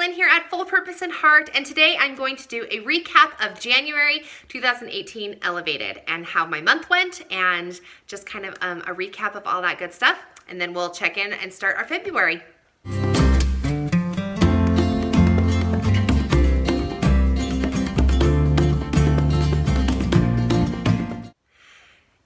Lynn here at Full Purpose and Heart, and today I'm going to do a recap of January 2018 Elevated and how my month went, and just kind of a recap of all that good stuff, and then we'll check in and start our February.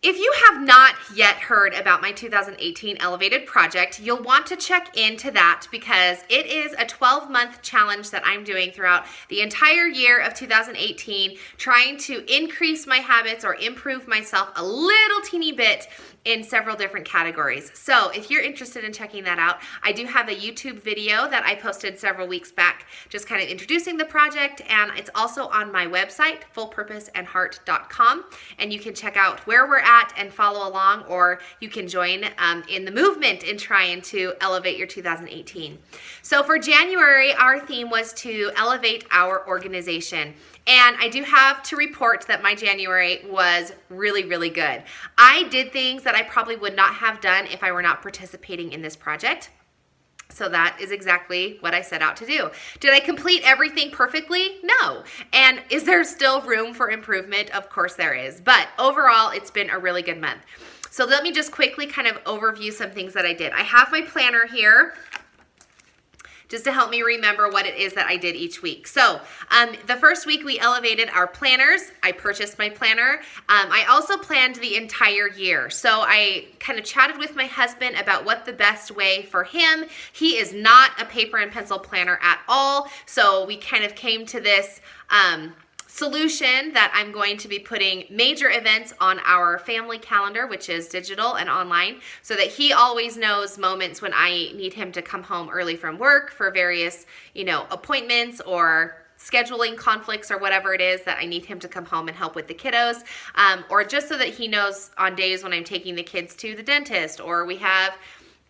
If you have not yet heard about my 2018 Elevated project, you'll want to check into that because it is a 12-month challenge that I'm doing throughout the entire year of 2018, trying to increase my habits or improve myself a little teeny bit in several different categories. So if you're interested in checking that out, I do have a YouTube video that I posted several weeks back, just kind of introducing the project, and it's also on my website, fullpurposeandheart.com, and you can check out where we're at and follow along, or you can join in the movement in trying to elevate your 2018. So for January, our theme was to elevate our organization. And I do have to report that my January was really, really good. I did things that I probably would not have done if I were not participating in this project. So that is exactly what I set out to do. Did I complete everything perfectly? No. And is there still room for improvement? Of course there is. But overall, it's been a really good month. So let me just quickly kind of overview some things that I did. I have my planner here, just to help me remember what it is that I did each week. So the first week we elevated our planners. I purchased my planner. I also planned the entire year. So I kind of chatted with my husband about what the best way for him. He is not a paper and pencil planner at all. So we kind of came to this solution that I'm going to be putting major events on our family calendar, which is digital and online, so that he always knows moments when I need him to come home early from work for various, appointments or scheduling conflicts or whatever it is that I need him to come home and help with the kiddos, or just so that he knows on days when I'm taking the kids to the dentist or we have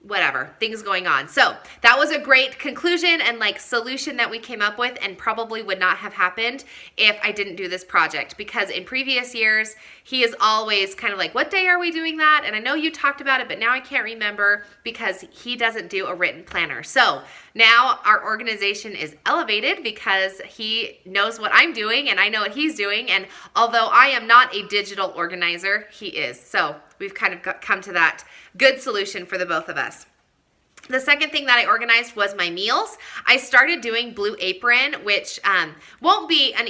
whatever, things going on. So that was a great conclusion and solution that we came up with, and probably would not have happened if I didn't do this project, because in previous years, he is always kind of like, what day are we doing that? And I know you talked about it, but now I can't remember because he doesn't do a written planner. So now our organization is elevated because he knows what I'm doing and I know what he's doing. And although I am not a digital organizer, he is. So we've kind of come to that good solution for the both of us. The second thing that I organized was my meals. I started doing Blue Apron, which won't be an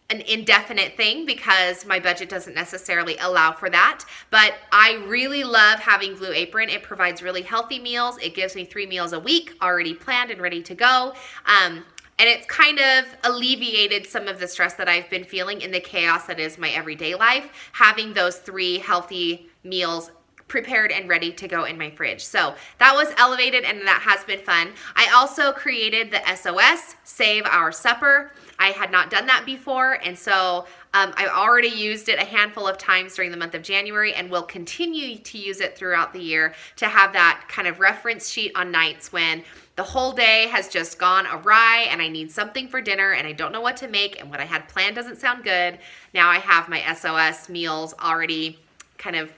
indefinite thing because my budget doesn't necessarily allow for that. But I really love having Blue Apron. It provides really healthy meals. It gives me 3 meals a week already planned and ready to go. And it's kind of alleviated some of the stress that I've been feeling in the chaos that is my everyday life, having those 3 healthy meals prepared and ready to go in my fridge. So that was elevated and that has been fun. I also created the SOS, Save Our Supper. I had not done that before, and so I've already used it a handful of times during the month of January and will continue to use it throughout the year to have that kind of reference sheet on nights when the whole day has just gone awry and I need something for dinner and I don't know what to make and what I had planned doesn't sound good. Now I have my SOS meals already kind of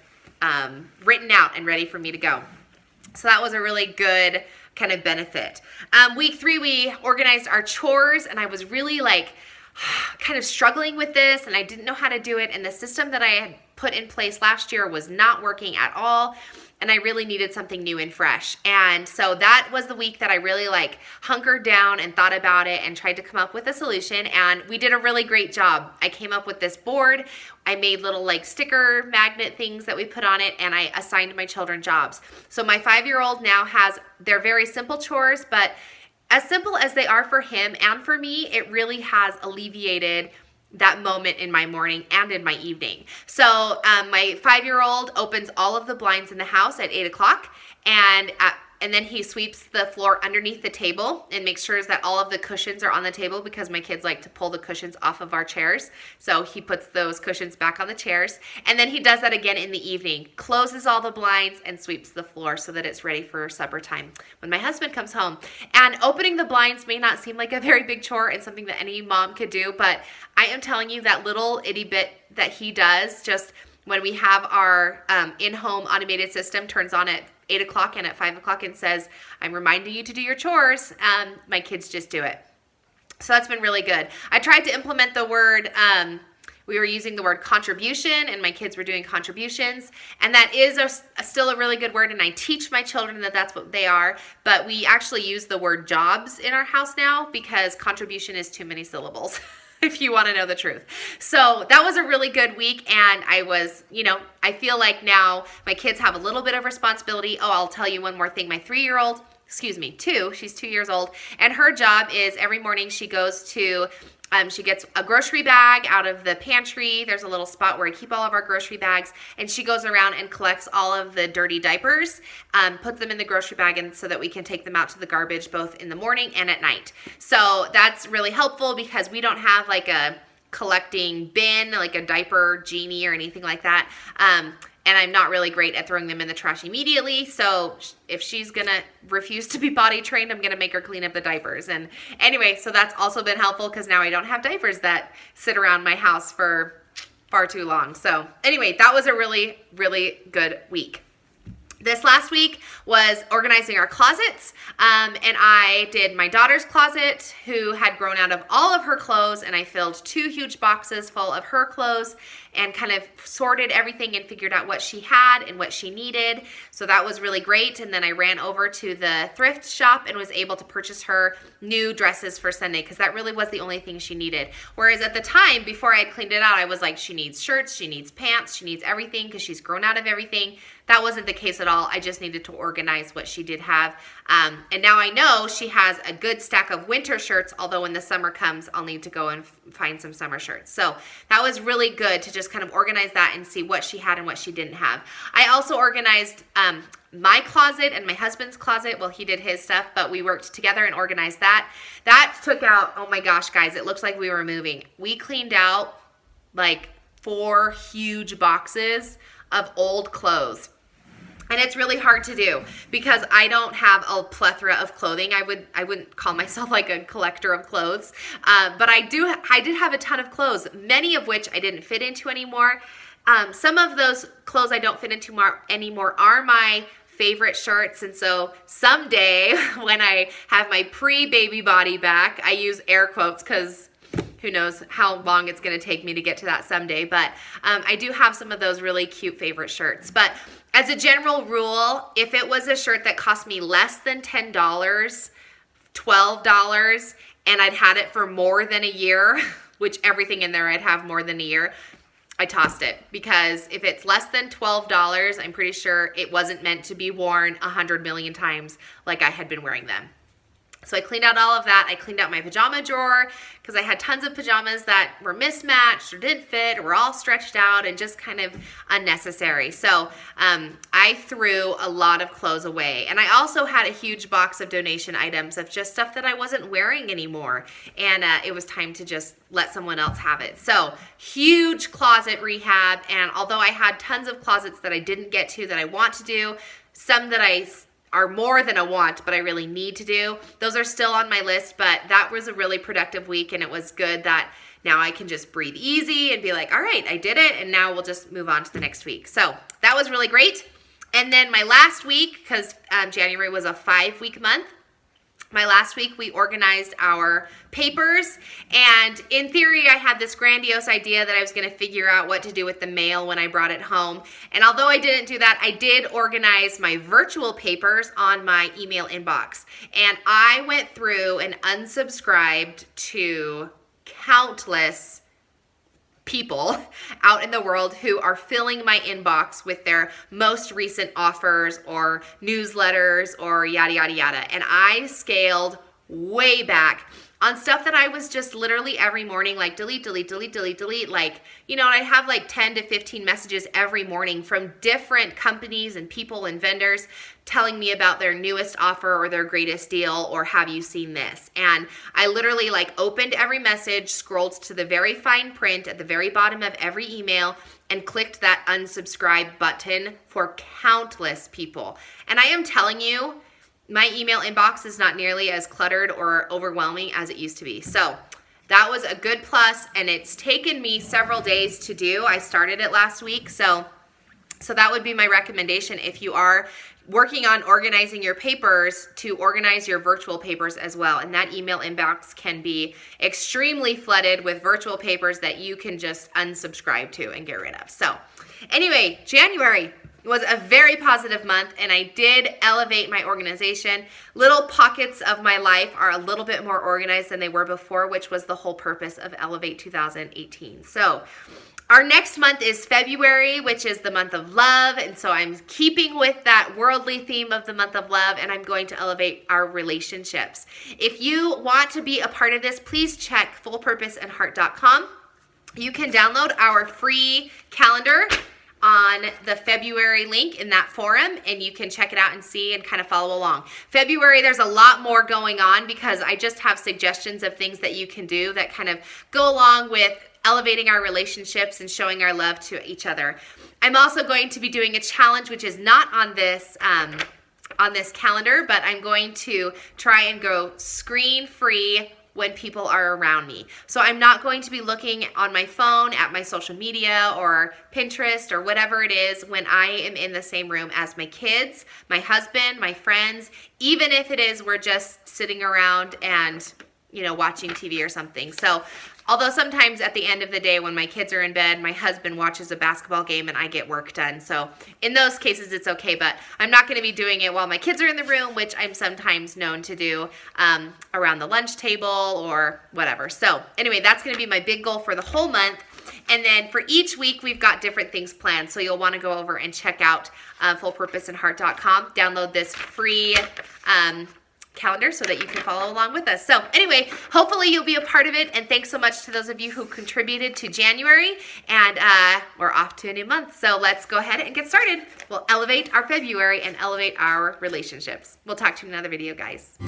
written out and ready for me to go. So that was a really good kind of benefit. Week 3, we organized our chores, and I was really kind of struggling with this, and I didn't know how to do it, and the system that I had put in place last year was not working at all, and I really needed something new and fresh. And so that was the week that I really hunkered down and thought about it and tried to come up with a solution, and we did a really great job. I came up with this board. I made little sticker magnet things that we put on it, and I assigned my children jobs. So my 5-year-old now they're very simple chores, but as simple as they are for him and for me, it really has alleviated that moment in my morning and in my evening. So my 5-year-old opens all of the blinds in the house at 8 o'clock, and then he sweeps the floor underneath the table and makes sure that all of the cushions are on the table, because my kids like to pull the cushions off of our chairs. So he puts those cushions back on the chairs. And then he does that again in the evening, closes all the blinds and sweeps the floor so that it's ready for supper time when my husband comes home. And opening the blinds may not seem like a very big chore and something that any mom could do, but I am telling you that little itty bit that he does, just when we have our in-home automated system turns on at 8 o'clock and at 5 o'clock and says, I'm reminding you to do your chores, my kids just do it. So that's been really good. I tried to implement the word, we were using the word contribution, and my kids were doing contributions, and that is still a really good word, and I teach my children that that's what they are, but we actually use the word jobs in our house now because contribution is too many syllables. If you want to know the truth. So that was a really good week, and I was, I feel like now my kids have a little bit of responsibility. Oh, I'll tell you one more thing. My 3-year-old, she's 2 years old, and her job is every morning she goes to, she gets a grocery bag out of the pantry. There's a little spot where I keep all of our grocery bags, and she goes around and collects all of the dirty diapers, puts them in the grocery bag, and so that we can take them out to the garbage both in the morning and at night. So that's really helpful because we don't have like a collecting bin, like a diaper genie or anything like that. And I'm not really great at throwing them in the trash immediately. So if she's going to refuse to be potty trained, I'm going to make her clean up the diapers. And anyway, so that's also been helpful because now I don't have diapers that sit around my house for far too long. So anyway, that was a really, really good week. This last week was organizing our closets, and I did my daughter's closet, who had grown out of all of her clothes, and I filled 2 huge boxes full of her clothes and kind of sorted everything and figured out what she had and what she needed. So that was really great. And then I ran over to the thrift shop and was able to purchase her new dresses for Sunday because that really was the only thing she needed. Whereas at the time, before I had cleaned it out, I was like, she needs shirts, she needs pants, she needs everything because she's grown out of everything. That wasn't the case at all. I just needed to organize what she did have. And now I know she has a good stack of winter shirts, although when the summer comes, I'll need to go and find some summer shirts. So that was really good to just kind of organize that and see what she had and what she didn't have. I also organized my closet and my husband's closet. Well, he did his stuff, but we worked together and organized that. That took out, oh my gosh, guys, it looks like we were moving. We cleaned out like 4 huge boxes of old clothes. And it's really hard to do because I don't have a plethora of clothing. I wouldn't call myself like a collector of clothes, but I did have a ton of clothes, many of which I didn't fit into anymore. Some of those clothes I don't fit into anymore are my favorite shirts, and so someday when I have my pre-baby body back, I use air quotes because who knows how long it's going to take me to get to that someday, but I do have some of those really cute favorite shirts. But as a general rule, if it was a shirt that cost me less than $10, $12, and I'd had it for more than a year, which everything in there I'd have more than a year, I tossed it. Because if it's less than $12, I'm pretty sure it wasn't meant to be worn 100 million times like I had been wearing them. So I cleaned out all of that. I cleaned out my pajama drawer because I had tons of pajamas that were mismatched or didn't fit or were all stretched out and just kind of unnecessary. So I threw a lot of clothes away. And I also had a huge box of donation items of just stuff that I wasn't wearing anymore. And it was time to just let someone else have it. So huge closet rehab. And although I had tons of closets that I didn't get to that I want to do, some that I are more than a want, but I really need to do. Those are still on my list, but that was a really productive week, and it was good that now I can just breathe easy and be like, all right, I did it, and now we'll just move on to the next week. So that was really great. And then my last week, because January was a 5-week month, my last week we organized our papers, and in theory I had this grandiose idea that I was going to figure out what to do with the mail when I brought it home. And although I didn't do that, I did organize my virtual papers on my email inbox. And I went through and unsubscribed to countless people out in the world who are filling my inbox with their most recent offers or newsletters or yada, yada, yada. And I scaled way back on stuff that I was just literally every morning, like delete, delete, delete, delete, delete. Like, and I have like 10 to 15 messages every morning from different companies and people and vendors telling me about their newest offer or their greatest deal or have you seen this? And I literally like opened every message, scrolled to the very fine print at the very bottom of every email and clicked that unsubscribe button for countless people. And I am telling you, my email inbox is not nearly as cluttered or overwhelming as it used to be. So that was a good plus, and it's taken me several days to do. I started it last week, so that would be my recommendation if you are working on organizing your papers to organize your virtual papers as well. And that email inbox can be extremely flooded with virtual papers that you can just unsubscribe to and get rid of. So anyway, January was a very positive month, and I did elevate my organization. Little pockets of my life are a little bit more organized than they were before, which was the whole purpose of Elevate 2018. So our next month is February, which is the month of love, and so I'm keeping with that worldly theme of the month of love, and I'm going to elevate our relationships. If you want to be a part of this, please check fullpurposeandheart.com. You can download our free calendar on the February link in that forum, and you can check it out and see and kind of follow along. February, there's a lot more going on because I just have suggestions of things that you can do that kind of go along with elevating our relationships and showing our love to each other. I'm also going to be doing a challenge which is not on this calendar, but I'm going to try and go screen-free when people are around me. So I'm not going to be looking on my phone at my social media or Pinterest or whatever it is when I am in the same room as my kids, my husband, my friends, even if it is we're just sitting around and, watching TV or something. So although sometimes at the end of the day when my kids are in bed, my husband watches a basketball game and I get work done. So in those cases, it's okay, but I'm not going to be doing it while my kids are in the room, which I'm sometimes known to do around the lunch table or whatever. So anyway, that's going to be my big goal for the whole month. And then for each week, we've got different things planned. So you'll want to go over and check out fullpurposeandheart.com, download this free calendar so that you can follow along with us. So anyway, hopefully you'll be a part of it, and thanks so much to those of you who contributed to January, and we're off to a new month. So let's go ahead and get started. We'll elevate our February and elevate our relationships. We'll talk to you in another video, guys.